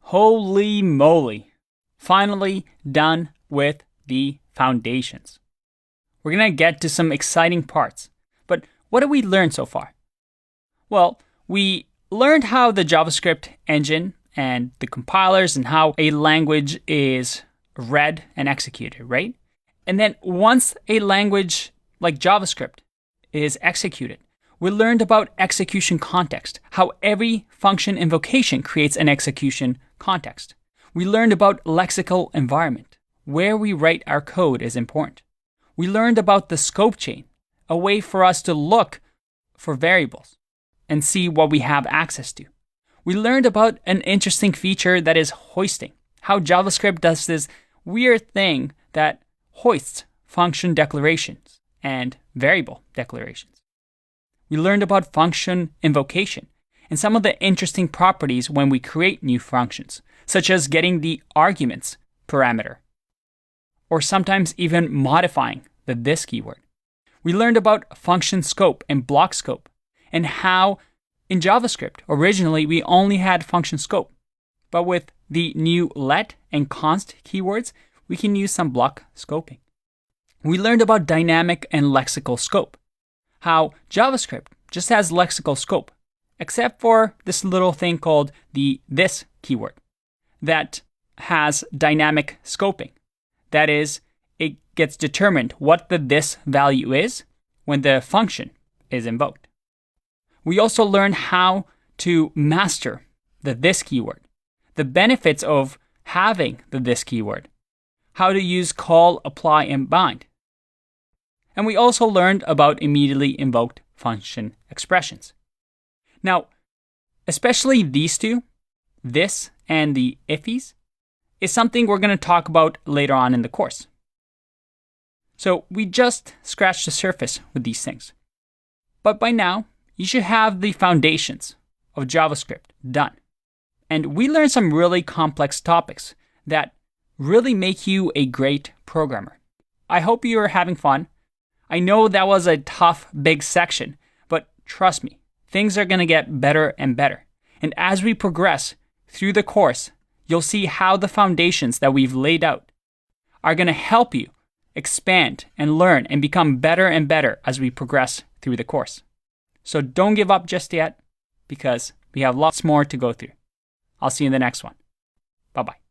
Holy moly. Finally done with the foundations. We're going to get to some exciting parts. But what did we learn so far? Well, we learned how the JavaScript engine and the compilers and how a language is read and executed, right? And then once a language like JavaScript is executed, we learned about execution context, how every function invocation creates an execution context. We learned about lexical environment. Where we write our code is important. We learned about the scope chain, a way for us to look for variables and see what we have access to. We learned about an interesting feature that is hoisting, how JavaScript does this weird thing that hoists function declarations and variable declarations. We learned about function invocation and some of the interesting properties when we create new functions, such as getting the arguments parameter, or sometimes even modifying the this keyword. We learned about function scope and block scope, and how in JavaScript, originally we only had function scope, but with the new let and const keywords, we can use some block scoping. We learned about dynamic and lexical scope, how JavaScript just has lexical scope, except for this little thing called the this keyword that has dynamic scoping. That is, it gets determined what the this value is when the function is invoked. We also learned how to master the this keyword, the benefits of having the this keyword, how to use call, apply, and bind. And we also learned about immediately invoked function expressions. Now, especially these two, this and the ifs, is something we're going to talk about later on in the course. So we just scratched the surface with these things. But by now, you should have the foundations of JavaScript done. And we learned some really complex topics that really make you a great programmer. I hope you are having fun. I know that was a tough, big section, but trust me, things are going to get better and better. And as we progress through the course, you'll see how the foundations that we've laid out are going to help you expand and learn and become better and better as we progress through the course. So don't give up just yet, because we have lots more to go through. I'll see you in the next one. Bye-bye.